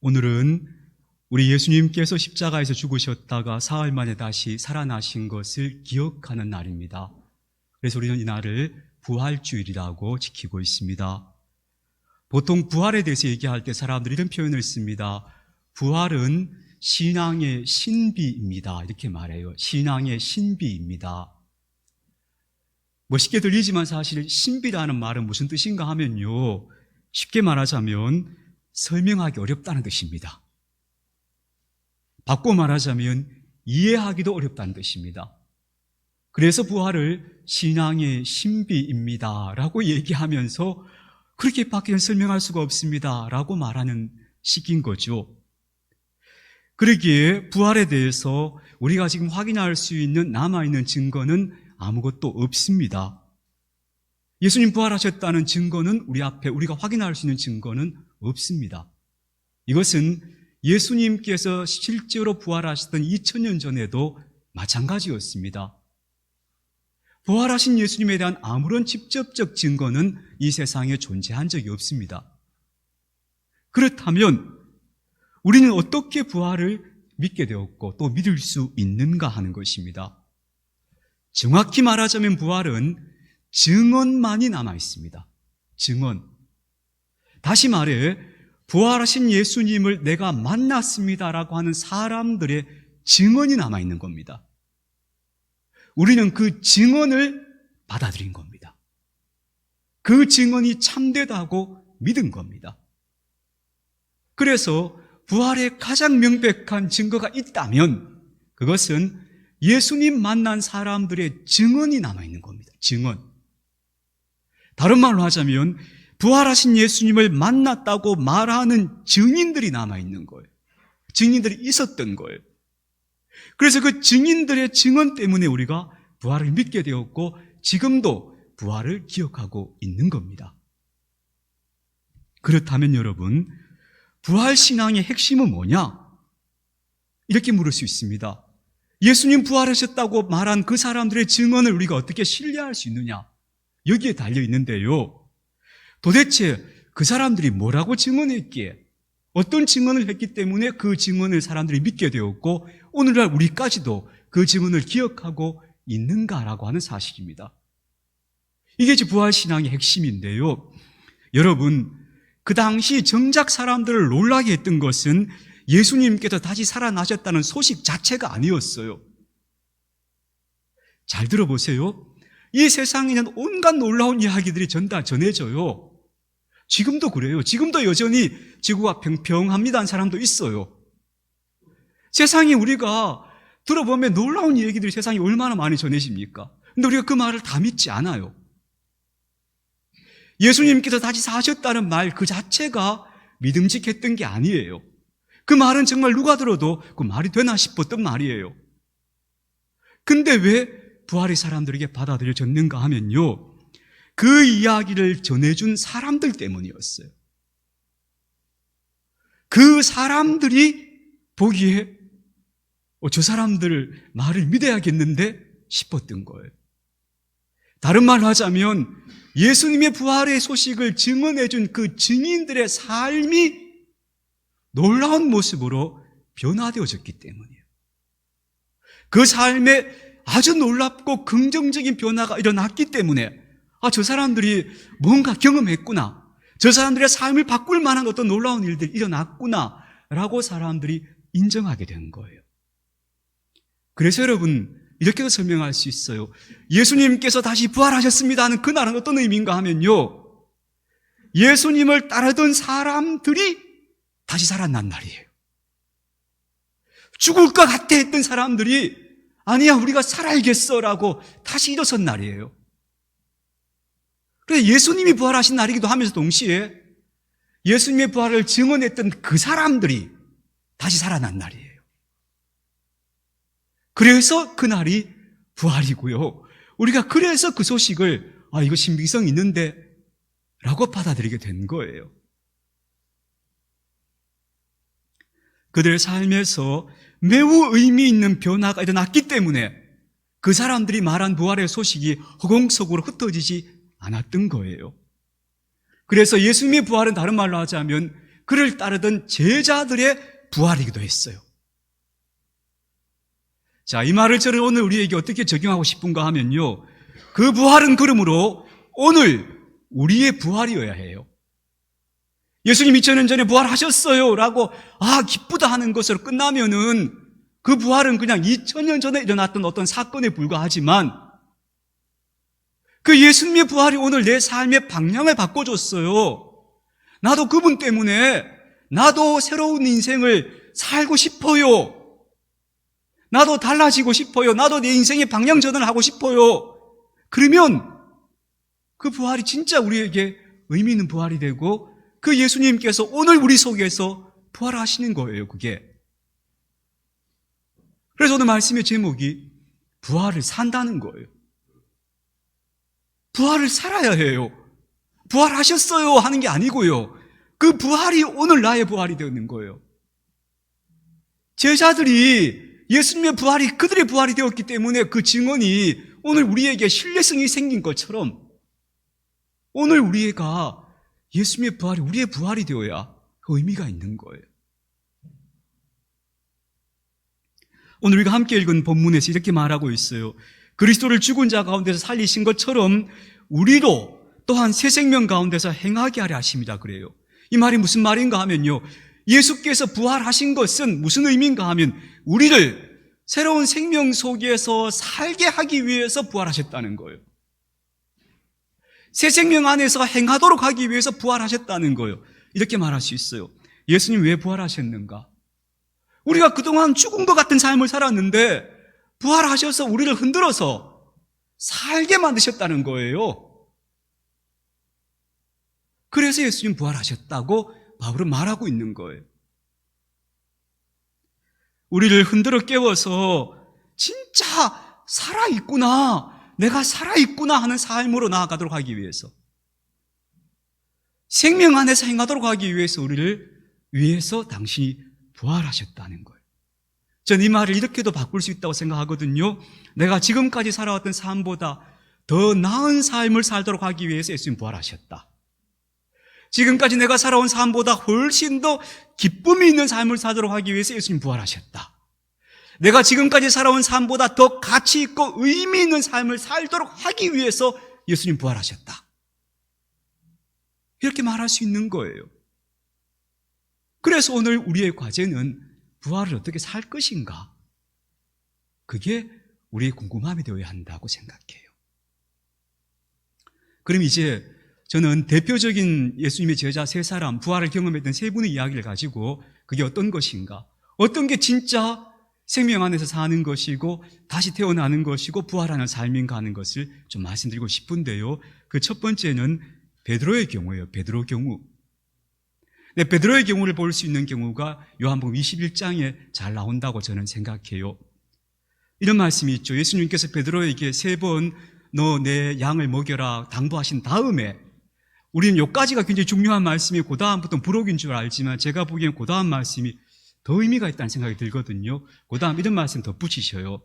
오늘은 우리 예수님께서 십자가에서 죽으셨다가 사흘 만에 다시 살아나신 것을 기억하는 날입니다. 그래서 우리는 이 날을 부활주일이라고 지키고 있습니다. 보통 부활에 대해서 얘기할 때 사람들이 이런 표현을 씁니다. 부활은 신앙의 신비입니다. 이렇게 말해요. 신앙의 신비입니다. 멋있게 들리지만 사실 신비라는 말은 무슨 뜻인가 하면요, 쉽게 말하자면 설명하기 어렵다는 뜻입니다. 바꿔 말하자면 이해하기도 어렵다는 뜻입니다. 그래서 부활을 신앙의 신비입니다 라고 얘기하면서 그렇게밖에 설명할 수가 없습니다 라고 말하는 식인 거죠. 그러기에 부활에 대해서 우리가 지금 확인할 수 있는 남아있는 증거는 아무것도 없습니다. 예수님 부활하셨다는 증거는 우리 앞에 우리가 확인할 수 있는 증거는 없습니다. 이것은 예수님께서 실제로 부활하셨던 2000년 전에도 마찬가지였습니다. 부활하신 예수님에 대한 아무런 직접적 증거는 이 세상에 존재한 적이 없습니다. 그렇다면 우리는 어떻게 부활을 믿게 되었고 또 믿을 수 있는가 하는 것입니다. 정확히 말하자면 부활은 증언만이 남아 있습니다. 증언. 다시 말해 부활하신 예수님을 내가 만났습니다라고 하는 사람들의 증언이 남아 있는 겁니다. 우리는 그 증언을 받아들인 겁니다. 그 증언이 참되다고 믿은 겁니다. 그래서 부활의 가장 명백한 증거가 있다면 그것은 예수님 만난 사람들의 증언이 남아있는 겁니다. 증언. 다른 말로 하자면 부활하신 예수님을 만났다고 말하는 증인들이 남아있는 거예요. 증인들이 있었던 거예요. 그래서 그 증인들의 증언 때문에 우리가 부활을 믿게 되었고 지금도 부활을 기억하고 있는 겁니다. 그렇다면 여러분, 부활신앙의 핵심은 뭐냐? 이렇게 물을 수 있습니다. 예수님 부활하셨다고 말한 그 사람들의 증언을 우리가 어떻게 신뢰할 수 있느냐? 여기에 달려 있는데요. 도대체 그 사람들이 뭐라고 증언했기에, 어떤 증언을 했기 때문에 그 증언을 사람들이 믿게 되었고 오늘날 우리까지도 그 증언을 기억하고 있는가라고 하는 사실입니다. 이게 이제 부활신앙의 핵심인데요. 여러분, 그 당시 정작 사람들을 놀라게 했던 것은 예수님께서 다시 살아나셨다는 소식 자체가 아니었어요. 잘 들어보세요. 이 세상에는 온갖 놀라운 이야기들이 전해져요. 지금도 그래요. 지금도 여전히 지구가 평평합니다는 사람도 있어요. 세상에 우리가 들어보면 놀라운 얘기들이 세상에 얼마나 많이 전해집니까? 근데 우리가 그 말을 다 믿지 않아요. 예수님께서 다시 사셨다는 말 그 자체가 믿음직했던 게 아니에요. 그 말은 정말 누가 들어도 그 말이 되나 싶었던 말이에요. 근데 왜 부활의 사람들에게 받아들여졌는가 하면요, 그 이야기를 전해준 사람들 때문이었어요. 그 사람들이 보기에 저 사람들 말을 믿어야겠는데 싶었던 거예요. 다른 말로 하자면 예수님의 부활의 소식을 증언해준 그 증인들의 삶이 놀라운 모습으로 변화되어졌기 때문이에요. 그 삶에 아주 놀랍고 긍정적인 변화가 일어났기 때문에 저 사람들이 뭔가 경험했구나, 저 사람들의 삶을 바꿀 만한 어떤 놀라운 일들이 일어났구나 라고 사람들이 인정하게 된 거예요. 그래서 여러분, 이렇게도 설명할 수 있어요. 예수님께서 다시 부활하셨습니다 하는 그날은 어떤 의미인가 하면요, 예수님을 따르던 사람들이 다시 살아난 날이에요. 죽을 것 같아 했던 사람들이 아니야, 우리가 살아야겠어 라고 다시 일어선 날이에요. 그래서 예수님이 부활하신 날이기도 하면서 동시에 예수님의 부활을 증언했던 그 사람들이 다시 살아난 날이에요. 그래서 그날이 부활이고요. 우리가 그래서 그 소식을 이거 신빙성 있는데 라고 받아들이게 된 거예요. 그들의 삶에서 매우 의미 있는 변화가 일어났기 때문에 그 사람들이 말한 부활의 소식이 허공 속으로 흩어지지 않았던 거예요. 그래서 예수님의 부활은 다른 말로 하자면 그를 따르던 제자들의 부활이기도 했어요. 자, 이 말을 저는 오늘 우리에게 어떻게 적용하고 싶은가 하면요, 그 부활은 그러므로 오늘 우리의 부활이어야 해요. 예수님 2000년 전에 부활하셨어요 라고 기쁘다 하는 것으로 끝나면은 그 부활은 그냥 2000년 전에 일어났던 어떤 사건에 불과하지만 그 예수님의 부활이 오늘 내 삶의 방향을 바꿔줬어요. 나도 그분 때문에 나도 새로운 인생을 살고 싶어요. 나도 달라지고 싶어요. 나도 내 인생의 방향 전환을 하고 싶어요. 그러면 그 부활이 진짜 우리에게 의미 있는 부활이 되고 그 예수님께서 오늘 우리 속에서 부활하시는 거예요, 그게. 그래서 오늘 말씀의 제목이 부활을 산다는 거예요. 부활을 살아야 해요. 부활하셨어요 하는 게 아니고요. 그 부활이 오늘 나의 부활이 되는 거예요. 제자들이 예수님의 부활이 그들의 부활이 되었기 때문에 그 증언이 오늘 우리에게 신뢰성이 생긴 것처럼 오늘 우리가 예수님의 부활이 우리의 부활이 되어야 그 의미가 있는 거예요. 오늘 우리가 함께 읽은 본문에서 이렇게 말하고 있어요. 그리스도를 죽은 자 가운데서 살리신 것처럼 우리도 또한 새 생명 가운데서 행하게 하려 하십니다. 그래요. 이 말이 무슨 말인가 하면요, 예수께서 부활하신 것은 무슨 의미인가 하면 우리를 새로운 생명 속에서 살게 하기 위해서 부활하셨다는 거예요. 새 생명 안에서 행하도록 하기 위해서 부활하셨다는 거예요. 이렇게 말할 수 있어요. 예수님 왜 부활하셨는가? 우리가 그동안 죽은 것 같은 삶을 살았는데 부활하셔서 우리를 흔들어서 살게 만드셨다는 거예요. 그래서 예수님 부활하셨다고 바울은 말하고 있는 거예요. 우리를 흔들어 깨워서 진짜 살아있구나, 내가 살아있구나 하는 삶으로 나아가도록 하기 위해서, 생명 안에서 행하도록 하기 위해서 우리를 위해서 당신이 부활하셨다는 거예요. 전 이 말을 이렇게도 바꿀 수 있다고 생각하거든요. 내가 지금까지 살아왔던 삶보다 더 나은 삶을 살도록 하기 위해서 예수님 부활하셨다. 지금까지 내가 살아온 삶보다 훨씬 더 기쁨이 있는 삶을 살도록 하기 위해서 예수님 부활하셨다. 내가 지금까지 살아온 삶보다 더 가치 있고 의미 있는 삶을 살도록 하기 위해서 예수님 부활하셨다. 이렇게 말할 수 있는 거예요. 그래서 오늘 우리의 과제는 부활을 어떻게 살 것인가? 그게 우리의 궁금함이 되어야 한다고 생각해요. 그럼 이제 저는 대표적인 예수님의 제자 세 사람, 부활을 경험했던 세 분의 이야기를 가지고 그게 어떤 것인가, 어떤 게 진짜 생명 안에서 사는 것이고 다시 태어나는 것이고 부활하는 삶인가 하는 것을 좀 말씀드리고 싶은데요. 그 첫 번째는 베드로의 경우예요. 베드로 경우. 네, 베드로의 경우를 볼 수 있는 경우가 요한복음 21장에 잘 나온다고 저는 생각해요. 이런 말씀이 있죠. 예수님께서 베드로에게 3번 너 내 양을 먹여라 당부하신 다음에, 우리는 여기까지가 굉장히 중요한 말씀이 그 다음부터는 부록인 줄 알지만 제가 보기엔 그 다음 말씀이 더 의미가 있다는 생각이 들거든요. 그 다음 이런 말씀 덧붙이셔요.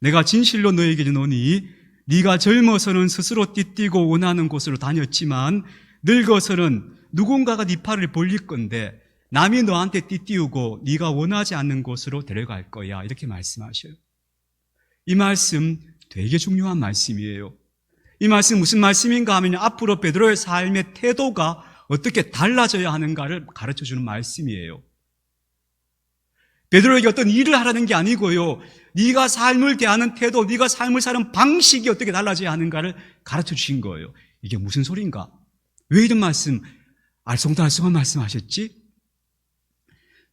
내가 진실로 너에게 이르노니 네가 젊어서는 스스로 띠뛰고 원하는 곳으로 다녔지만 늙어서는 누군가가 네 팔을 벌릴 건데 남이 너한테 띠띠우고 네가 원하지 않는 곳으로 데려갈 거야. 이렇게 말씀하셔요. 이 말씀 되게 중요한 말씀이에요. 이 말씀 무슨 말씀인가 하면 앞으로 베드로의 삶의 태도가 어떻게 달라져야 하는가를 가르쳐주는 말씀이에요. 베드로에게 어떤 일을 하라는 게 아니고요, 네가 삶을 대하는 태도, 네가 삶을 사는 방식이 어떻게 달라져야 하는가를 가르쳐 주신 거예요. 이게 무슨 소린가? 왜 이런 말씀, 알쏭달쏭한 말씀 하셨지?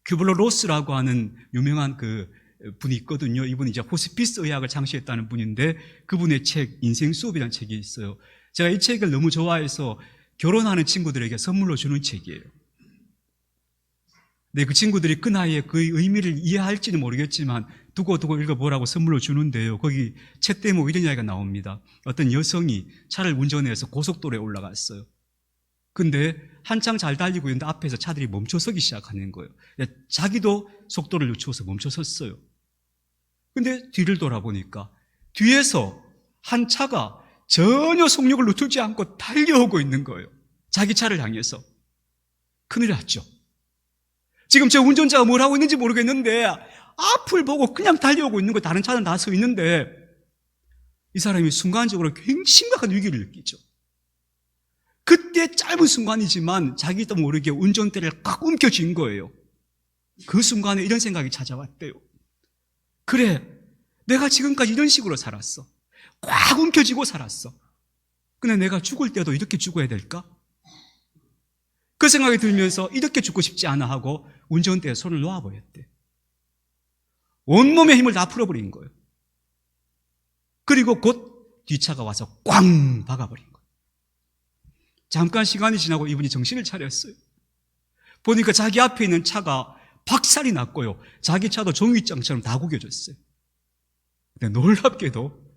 큐블러 로스라고 하는 유명한 그 분이 있거든요. 이분이 이제 호스피스 의학을 창시했다는 분인데 그분의 책 인생 수업이라는 책이 있어요. 제가 이 책을 너무 좋아해서 결혼하는 친구들에게 선물로 주는 책이에요. 네, 그 친구들이 그 나이에 그 의미를 이해할지는 모르겠지만 두고 읽어보라고 선물로 주는데요. 거기 책 대목 이런 이야기가 나옵니다. 어떤 여성이 차를 운전해서 고속도로에 올라갔어요. 근데 한창 잘 달리고 있는데 앞에서 차들이 멈춰서기 시작하는 거예요. 자기도 속도를 늦추어서 멈춰섰어요. 근데 뒤를 돌아보니까 뒤에서 한 차가 전혀 속력을 늦추지 않고 달려오고 있는 거예요. 자기 차를 향해서. 큰일 났죠. 지금 저 운전자가 뭘 하고 있는지 모르겠는데 앞을 보고 그냥 달려오고 있는 거 다른 차는 다 서 있는데 이 사람이 순간적으로 굉장히 심각한 위기를 느끼죠. 그때 짧은 순간이지만 자기도 모르게 운전대를 꽉 움켜쥔 거예요. 그 순간에 이런 생각이 찾아왔대요. 그래, 내가 지금까지 이런 식으로 살았어. 꽉 움켜쥐고 살았어. 근데 내가 죽을 때도 이렇게 죽어야 될까? 그 생각이 들면서 이렇게 죽고 싶지 않아 하고 운전대에 손을 놓아버렸대. 온몸의 힘을 다 풀어버린 거예요. 그리고 곧 뒤차가 와서 꽝 박아버린 거예요. 잠깐 시간이 지나고 이분이 정신을 차렸어요. 보니까 자기 앞에 있는 차가 박살이 났고요. 자기 차도 종이장처럼 다 구겨졌어요. 근데 놀랍게도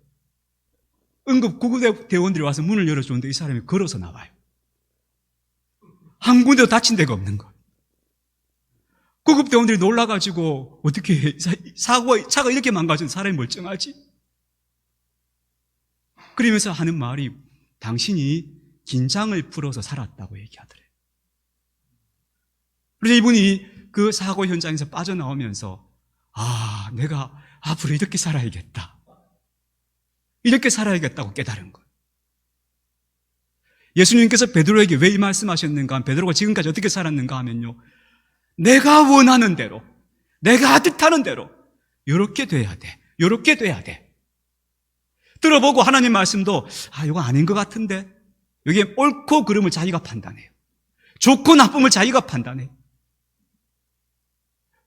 응급구급대원들이 와서 문을 열어주는데 이 사람이 걸어서 나와요. 한 군데도 다친 데가 없는 거예요. 구급대원들이 놀라가지고 어떻게 차가 이렇게 망가진 사람이 멀쩡하지? 그러면서 하는 말이 당신이 긴장을 풀어서 살았다고 얘기하더래요. 그래서 이분이 그 사고 현장에서 빠져나오면서 내가 앞으로 이렇게 살아야겠다. 이렇게 살아야겠다고 깨달은 거예요. 예수님께서 베드로에게 왜 이 말씀하셨는가? 베드로가 지금까지 어떻게 살았는가 하면요. 내가 원하는 대로, 내가 뜻하는 대로 이렇게 돼야 돼. 이렇게 돼야 돼. 들어보고 하나님 말씀도 이거 아닌 것 같은데 여기에 옳고 그름을 자기가 판단해요. 좋고 나쁨을 자기가 판단해요.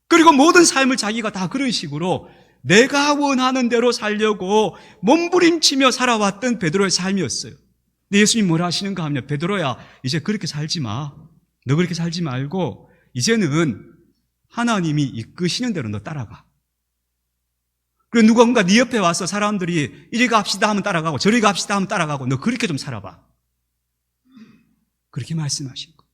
그리고 모든 삶을 자기가 다 그런 식으로 내가 원하는 대로 살려고 몸부림치며 살아왔던 베드로의 삶이었어요. 근데 예수님 뭐라 하시는가 하면 베드로야 이제 그렇게 살지 마. 너 그렇게 살지 말고 이제는 하나님이 이끄시는 대로 너 따라가. 그리고 누군가 네 옆에 와서 사람들이 이리 갑시다 하면 따라가고 저리 갑시다 하면 따라가고 너 그렇게 좀 살아봐. 그렇게 말씀하신 거예요.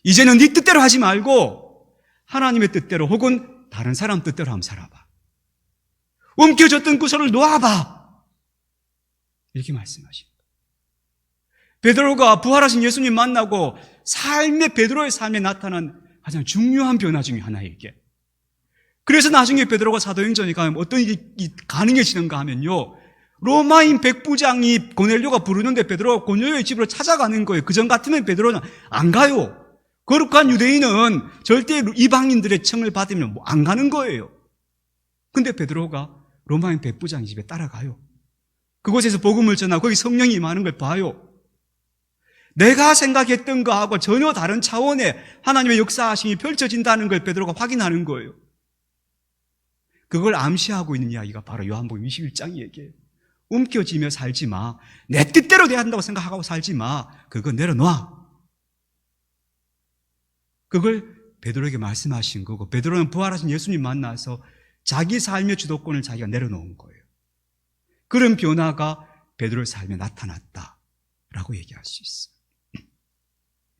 이제는 네 뜻대로 하지 말고 하나님의 뜻대로 혹은 다른 사람 뜻대로 한번 살아봐. 움켜졌던 그 손을 놓아봐. 이렇게 말씀하신 거예요. 베드로가 부활하신 예수님 만나고 베드로의 삶에 나타난 가장 중요한 변화 중에 하나예요, 이게. 그래서 나중에 베드로가 사도행전에 가면 어떤 일이 가능해지는가 하면요. 로마인 백부장이 고넬료가 부르는데 베드로가 고넬료의 집으로 찾아가는 거예요. 그전 같으면 베드로는 안 가요. 거룩한 유대인은 절대 이방인들의 청을 받으면 안 가는 거예요. 근데 베드로가 로마인 백부장 집에 따라가요. 그곳에서 복음을 전하고 거기 성령이 임하는 걸 봐요. 내가 생각했던 거하고 전혀 다른 차원의 하나님의 역사하심이 펼쳐진다는 걸 베드로가 확인하는 거예요. 그걸 암시하고 있는 이야기가 바로 요한복음 21장 얘기예요. 움켜쥐며 살지 마. 내 뜻대로 돼야 한다고 생각하고 살지 마. 그거 내려놔. 그걸 베드로에게 말씀하신 거고 베드로는 부활하신 예수님 만나서 자기 삶의 주도권을 자기가 내려놓은 거예요. 그런 변화가 베드로의 삶에 나타났다라고 얘기할 수 있어요.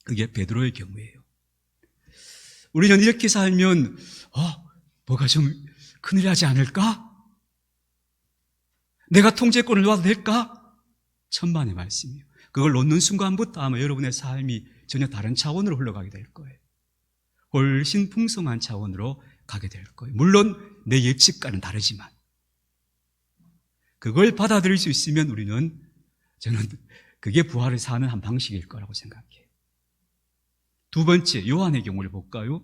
그게 베드로의 경우예요. 우리는 이렇게 살면 뭐가 좀 큰일 나지 않을까? 내가 통제권을 놓아도 될까? 천만의 말씀이에요. 그걸 놓는 순간부터 아마 여러분의 삶이 전혀 다른 차원으로 흘러가게 될 거예요. 훨씬 풍성한 차원으로 가게 될 거예요. 물론 내 예측과는 다르지만 그걸 받아들일 수 있으면 저는 그게 부활을 사는 한 방식일 거라고 생각해요. 두 번째, 요한의 경우를 볼까요?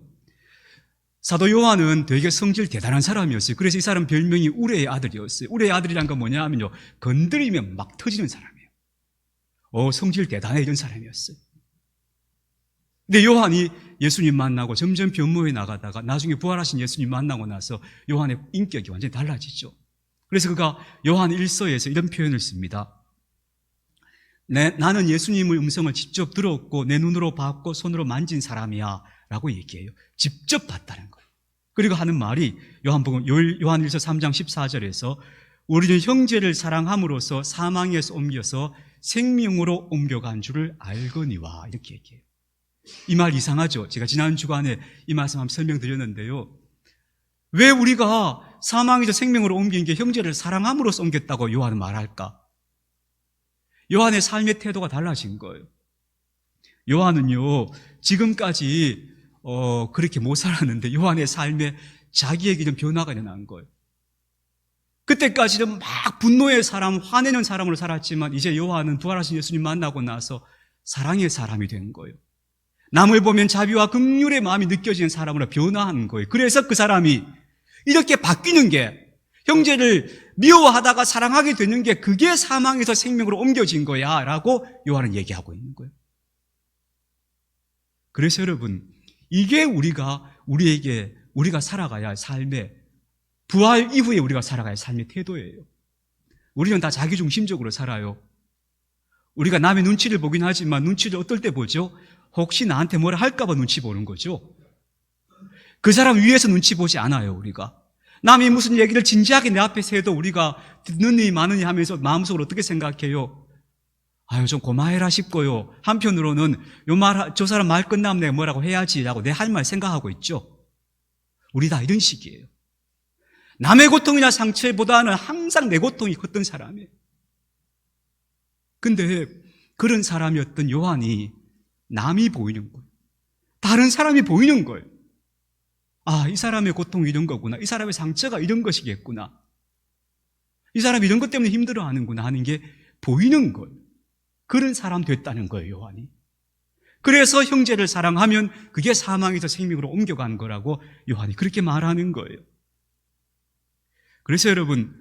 사도 요한은 되게 성질 대단한 사람이었어요. 그래서 이 사람 별명이 우레의 아들이었어요. 우레의 아들이란 건 뭐냐면요, 건드리면 막 터지는 사람이에요. 성질 대단해 이런 사람이었어요. 근데 요한이 예수님 만나고 점점 변모해 나가다가 나중에 부활하신 예수님 만나고 나서 요한의 인격이 완전히 달라지죠. 그래서 그가 요한 1서에서 이런 표현을 씁니다. 나는 예수님의 음성을 직접 들었고 내 눈으로 봤고 손으로 만진 사람이야 라고 얘기해요. 직접 봤다는 거예요. 그리고 하는 말이 요한 1서 3장 14절에서 우리는 형제를 사랑함으로써 사망에서 옮겨서 생명으로 옮겨간 줄을 알거니와 이렇게 얘기해요. 이 말 이상하죠? 제가 지난 주간에 이 말씀 한번 설명드렸는데요. 왜 우리가 사망에서 생명으로 옮긴 게 형제를 사랑함으로써 옮겼다고 요한은 말할까? 요한의 삶의 태도가 달라진 거예요. 요한은요, 지금까지 그렇게 못 살았는데 요한의 삶에 자기에게 좀 변화가 일어난 거예요. 그때까지는 막 분노의 사람, 화내는 사람으로 살았지만 이제 요한은 부활하신 예수님 만나고 나서 사랑의 사람이 된 거예요. 남을 보면 자비와 긍휼의 마음이 느껴지는 사람으로 변화한 거예요. 그래서 그 사람이 이렇게 바뀌는 게, 형제를 미워하다가 사랑하게 되는 게, 그게 사망에서 생명으로 옮겨진 거야 라고 요한은 얘기하고 있는 거예요. 그래서 여러분, 이게 우리가 살아가야 할 삶의, 부활 이후에 우리가 살아가야 할 삶의 태도예요. 우리는 다 자기중심적으로 살아요. 우리가 남의 눈치를 보긴 하지만 눈치를 어떨 때 보죠? 혹시 나한테 뭐라 할까봐 눈치 보는 거죠. 그 사람 위에서 눈치 보지 않아요, 우리가. 남이 무슨 얘기를 진지하게 내 앞에서 해도 우리가 듣느니 마느니 하면서 마음속으로 어떻게 생각해요? 아유, 좀 고마해라 싶고요. 한편으로는 저 사람 말 끝나면 내가 뭐라고 해야지라고 내 할 말 생각하고 있죠. 우리 다 이런 식이에요. 남의 고통이나 상처보다는 항상 내 고통이 컸던 사람이에요. 근데 그런 사람이었던 요한이 남이 보이는 거예요. 다른 사람이 보이는 거예요. 아, 이 사람의 고통이 이런 거구나. 이 사람의 상처가 이런 것이겠구나. 이 사람이 이런 것 때문에 힘들어하는구나 하는 게 보이는 거예요. 그런 사람 됐다는 거예요, 요한이. 그래서 형제를 사랑하면 그게 사망에서 생명으로 옮겨간 거라고 요한이 그렇게 말하는 거예요. 그래서 여러분,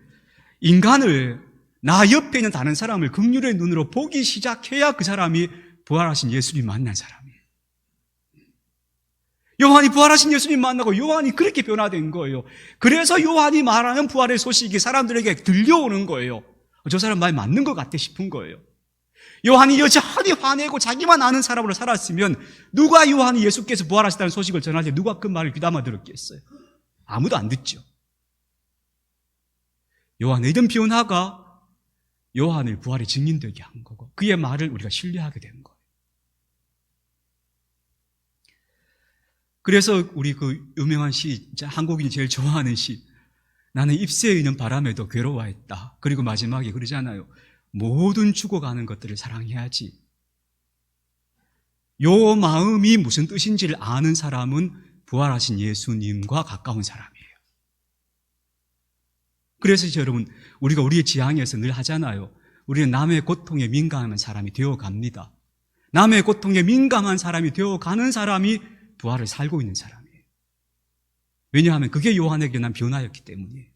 인간을, 나 옆에 있는 다른 사람을 긍휼의 눈으로 보기 시작해야 그 사람이 부활하신 예수님 만난 사람이에요. 요한이 부활하신 예수님 만나고 요한이 그렇게 변화된 거예요. 그래서 요한이 말하는 부활의 소식이 사람들에게 들려오는 거예요. 저 사람 말 맞는 것 같아 싶은 거예요. 요한이 여전히 화내고 자기만 아는 사람으로 살았으면 누가 요한이 예수께서 부활하셨다는 소식을 전할 때 누가 그 말을 귀담아 들었겠어요? 아무도 안 듣죠. 요한의 이런 변화가 요한을 부활의 증인되게 한 거고, 그의 말을 우리가 신뢰하게 된 거예요. 그래서 우리 그 유명한 시, 한국인이 제일 좋아하는 시, 나는 잎새에 있는 바람에도 괴로워했다. 그리고 마지막에 그러잖아요. 모든 죽어가는 것들을 사랑해야지. 요 마음이 무슨 뜻인지를 아는 사람은 부활하신 예수님과 가까운 사람이에요. 그래서 여러분, 우리가 우리의 지향에서 늘 하잖아요. 우리는 남의 고통에 민감한 사람이 되어갑니다. 남의 고통에 민감한 사람이 되어가는 사람이 부활을 살고 있는 사람이에요. 왜냐하면 그게 요한에게 난 변화였기 때문이에요.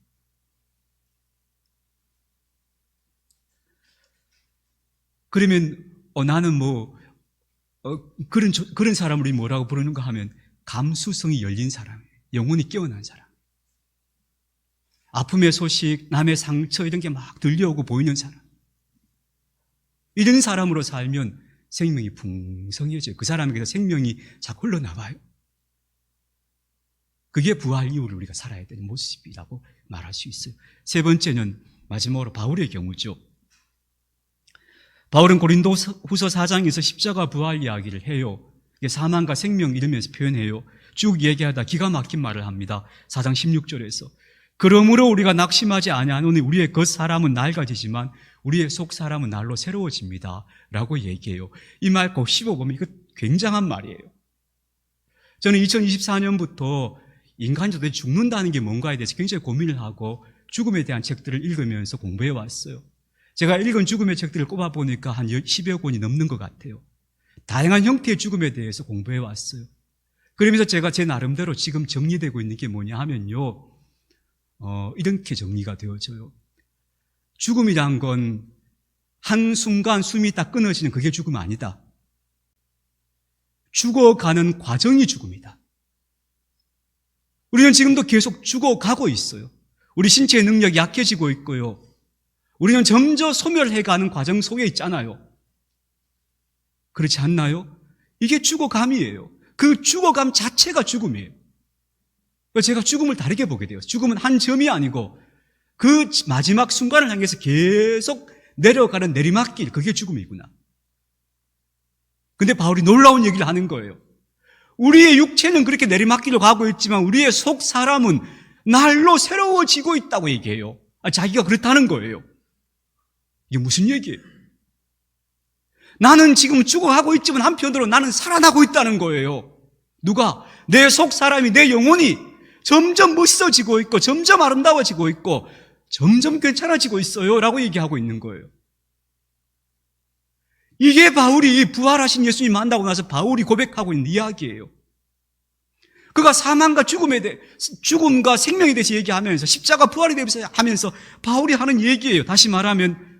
그러면 나는 그런 사람을 우리 뭐라고 부르는가 하면 감수성이 열린 사람이에요. 영혼이 깨어난 사람. 아픔의 소식, 남의 상처 이런 게 막 들려오고 보이는 사람. 이런 사람으로 살면 생명이 풍성해져요. 그 사람에게서 생명이 자꾸 흘러나와요. 그게 부활 이후를 우리가 살아야 되는 모습이라고 말할 수 있어요. 세 번째는 마지막으로 바울의 경우죠. 바울은 고린도후서 4장에서 십자가 부활 이야기를 해요. 사망과 생명 이러면서 표현해요. 쭉 얘기하다 기가 막힌 말을 합니다. 4장 16절에서 그러므로 우리가 낙심하지 아니하노니 우리의 겉사람은 낡아지지만 우리의 속사람은 날로 새로워집니다 라고 얘기해요. 이 말 꼭 씹어보면 이거 굉장한 말이에요. 저는 2024년부터 인간이 도대체 죽는다는 게 뭔가에 대해서 굉장히 고민을 하고 죽음에 대한 책들을 읽으면서 공부해 왔어요. 제가 읽은 죽음의 책들을 꼽아보니까 한 10여 권이 넘는 것 같아요. 다양한 형태의 죽음에 대해서 공부해 왔어요. 그러면서 제가 제 나름대로 지금 정리되고 있는 게 뭐냐 하면요, 이렇게 정리가 되어져요. 죽음이란 건 한순간 숨이 딱 끊어지는 그게 죽음 아니다. 죽어가는 과정이 죽음이다. 우리는 지금도 계속 죽어가고 있어요. 우리 신체의 능력이 약해지고 있고요. 우리는 점점 소멸해가는 과정 속에 있잖아요. 그렇지 않나요? 이게 죽어감이에요. 그 죽어감 자체가 죽음이에요. 제가 죽음을 다르게 보게 돼요. 죽음은 한 점이 아니고 그 마지막 순간을 향해서 계속 내려가는 내리막길, 그게 죽음이구나. 근데 바울이 놀라운 얘기를 하는 거예요. 우리의 육체는 그렇게 내리막길로 가고 있지만 우리의 속 사람은 날로 새로워지고 있다고 얘기해요. 자기가 그렇다는 거예요. 이게 무슨 얘기예요? 나는 지금 죽어가고 있지만 한편으로 나는 살아나고 있다는 거예요. 누가? 내 속 사람이, 내 영혼이 점점 멋있어지고 있고 점점 아름다워지고 있고 점점 괜찮아지고 있어요 라고 얘기하고 있는 거예요. 이게 바울이 부활하신 예수님 만나고 나서 바울이 고백하고 있는 이야기예요. 그가 사망과 죽음과 생명에 대해서 얘기하면서 십자가 부활에 대해서 하면서 바울이 하는 얘기예요. 다시 말하면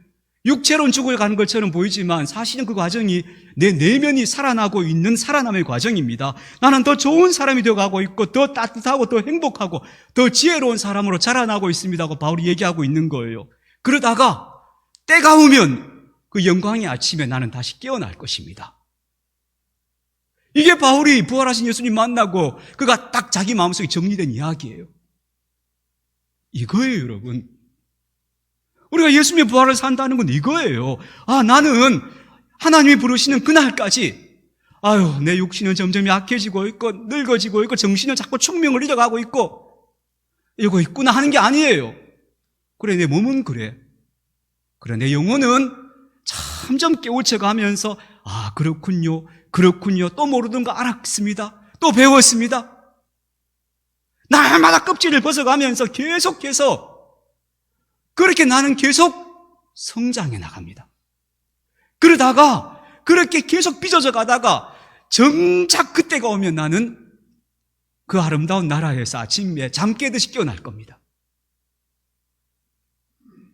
육체로는 죽어가는 것처럼 보이지만 사실은 그 과정이 내 내면이 살아나고 있는 살아남의 과정입니다. 나는 더 좋은 사람이 되어가고 있고 더 따뜻하고 더 행복하고 더 지혜로운 사람으로 자라나고 있습니다 하고 바울이 얘기하고 있는 거예요. 그러다가 때가 오면 그 영광의 아침에 나는 다시 깨어날 것입니다. 이게 바울이 부활하신 예수님 만나고 그가 딱 자기 마음속에 정리된 이야기예요. 이거예요, 여러분. 우리가 예수님의 부활을 산다는 건 이거예요. 나는 하나님이 부르시는 그날까지 내 육신은 점점 약해지고 있고 늙어지고 있고 정신은 자꾸 충명을 잃어가고 있고 이러고 있구나 하는 게 아니에요. 그래, 내 몸은 그래. 그래, 내 영혼은 점점 깨우쳐가면서 그렇군요. 또 모르던 거 알았습니다. 또 배웠습니다. 날마다 껍질을 벗어가면서 계속해서 그렇게 나는 계속 성장해 나갑니다. 그러다가 그렇게 계속 빚어져 가다가 정작 그때가 오면 나는 그 아름다운 나라에서 아침에 잠 깨듯이 깨어날 겁니다.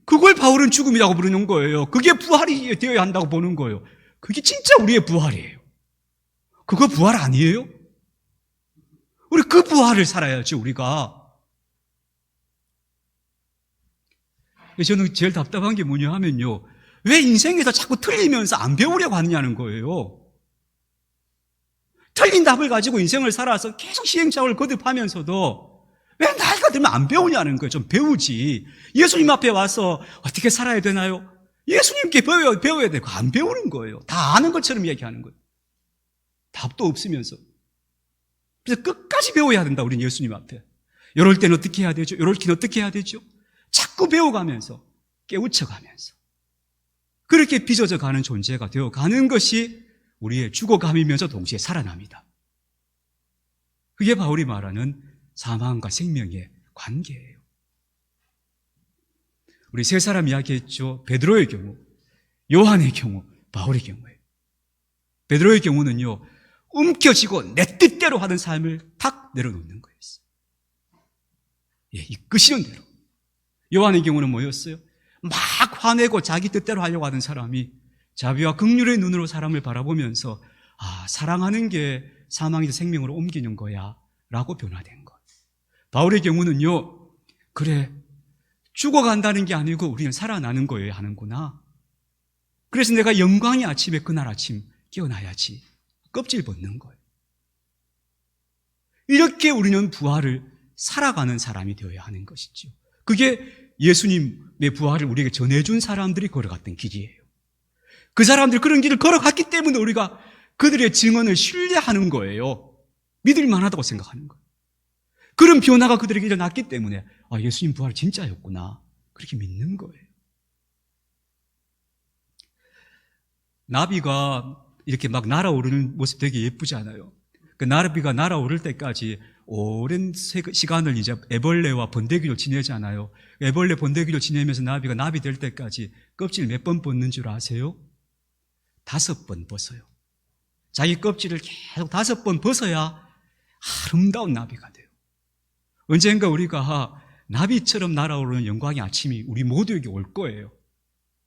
그걸 바울은 죽음이라고 부르는 거예요. 그게 부활이 되어야 한다고 보는 거예요. 그게 진짜 우리의 부활이에요. 그거 부활 아니에요? 우리 그 부활을 살아야지, 우리가. 저는 제일 답답한 게 뭐냐 하면요, 왜 인생에서 자꾸 틀리면서 안 배우려고 하느냐는 거예요. 틀린 답을 가지고 인생을 살아서 계속 시행착오를 거듭하면서도 왜 나이가 들면 안 배우냐는 거예요. 좀 배우지. 예수님 앞에 와서 어떻게 살아야 되나요? 예수님께 배워야 되고 안 배우는 거예요. 다 아는 것처럼 얘기하는 거예요. 답도 없으면서. 그래서 끝까지 배워야 된다, 우리는 예수님 앞에. 이럴 때는 어떻게 해야 되죠? 이럴 때는 어떻게 해야 되죠? 자꾸 배워가면서, 깨우쳐가면서. 그렇게 빚어져 가는 존재가 되어가는 것이 우리의 죽어감이면서 동시에 살아납니다. 그게 바울이 말하는 사망과 생명의 관계예요. 우리 세 사람 이야기했죠. 베드로의 경우, 요한의 경우, 바울의 경우예요. 베드로의 경우는요, 움켜쥐고 내 뜻대로 하던 삶을 탁 내려놓는 거였어요. 이끄시는 대로. 요한의 경우는 뭐였어요? 막 화내고 자기 뜻대로 하려고 하는 사람이 자비와 긍휼의 눈으로 사람을 바라보면서 사랑하는 게 사망에서 생명으로 옮기는 거야 라고 변화된 것. 바울의 경우는요, 그래, 죽어간다는 게 아니고 우리는 살아나는 거예요 하는구나. 그래서 내가 영광의 아침에 그날 아침 깨어나야지. 껍질 벗는 거예요. 이렇게 우리는 부활을 살아가는 사람이 되어야 하는 것이죠. 그게 예수님의 부활을 우리에게 전해준 사람들이 걸어갔던 길이에요. 그 사람들이 그런 길을 걸어갔기 때문에 우리가 그들의 증언을 신뢰하는 거예요. 믿을 만하다고 생각하는 거예요. 그런 변화가 그들에게 일어났기 때문에 예수님 부활 진짜였구나, 그렇게 믿는 거예요. 나비가 이렇게 막 날아오르는 모습 되게 예쁘지 않아요? 그 나비가 날아오를 때까지 오랜 시간을 이제 애벌레와 번데기로 지내잖아요. 애벌레, 번데기로 지내면서 나비가 나비 될 때까지 껍질 몇 번 벗는 줄 아세요? 5번 벗어요. 자기 껍질을 계속 5번 벗어야 아름다운 나비가 돼요. 언젠가 우리가 나비처럼 날아오르는 영광의 아침이 우리 모두에게 올 거예요.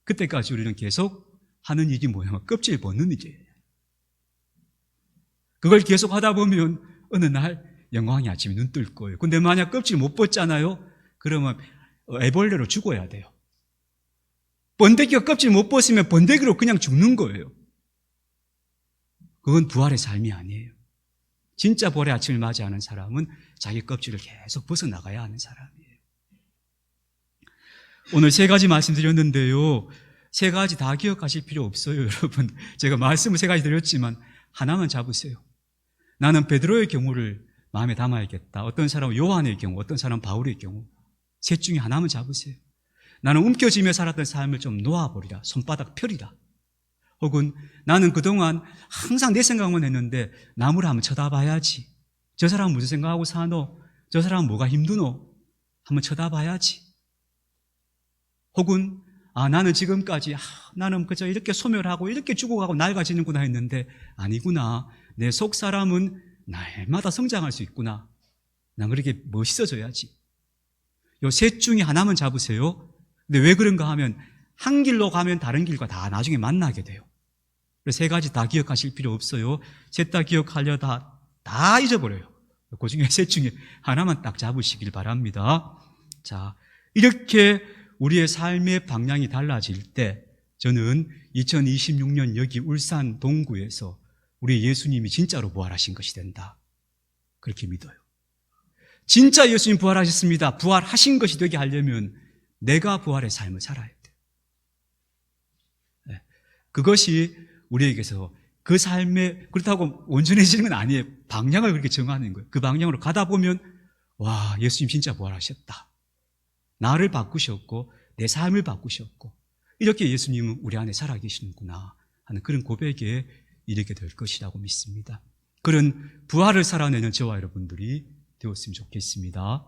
그때까지 우리는 계속 하는 일이 뭐냐면 껍질 벗는 일이에요. 그걸 계속 하다 보면 어느 날 영광의 아침이 눈 뜰 거예요. 근데 만약 껍질 못 벗잖아요? 그러면 애벌레로 죽어야 돼요. 번데기가 껍질 못 벗으면 번데기로 그냥 죽는 거예요. 그건 부활의 삶이 아니에요. 진짜 부활의 아침을 맞이하는 사람은 자기 껍질을 계속 벗어나가야 하는 사람이에요. 오늘 3가지 말씀드렸는데요. 3가지 다 기억하실 필요 없어요, 여러분. 제가 말씀을 3가지 드렸지만 하나만 잡으세요. 나는 베드로의 경우를 마음에 담아야겠다. 어떤 사람은 요한의 경우, 어떤 사람은 바울의 경우. 셋 중에 하나만 잡으세요. 나는 움켜쥐며 살았던 삶을 좀 놓아버리라. 손바닥 펴리라. 혹은 나는 그동안 항상 내 생각만 했는데 나무를 한번 쳐다봐야지. 저 사람은 무슨 생각하고 사노? 저 사람은 뭐가 힘드노? 한번 쳐다봐야지. 혹은 나는 지금까지 나는 그저 이렇게 소멸하고 이렇게 죽어가고 낡아지는구나 했는데 아니구나. 내 속 사람은 날마다 성장할 수 있구나. 난 그렇게 멋있어져야지. 요 셋 중에 하나만 잡으세요. 근데 왜 그런가 하면 한 길로 가면 다른 길과 다 나중에 만나게 돼요. 그래서 세 가지 다 기억하실 필요 없어요. 셋 다 기억하려다 다 잊어버려요. 그 중에 셋 중에 하나만 딱 잡으시길 바랍니다. 자, 이렇게 우리의 삶의 방향이 달라질 때 저는 2026년 여기 울산 동구에서 우리 예수님이 진짜로 부활하신 것이 된다. 그렇게 믿어요. 진짜 예수님 부활하셨습니다. 부활하신 것이 되게 하려면 내가 부활의 삶을 살아야 돼요. 네. 그것이 우리에게서 그 삶에 그렇다고 온전해지는 건 아니에요. 방향을 그렇게 정하는 거예요. 그 방향으로 가다 보면 와, 예수님 진짜 부활하셨다. 나를 바꾸셨고 내 삶을 바꾸셨고 이렇게 예수님은 우리 안에 살아계시는구나 하는 그런 고백에 이르게 될 것이라고 믿습니다. 그런 부활을 살아내는 저와 여러분들이 되었으면 좋겠습니다.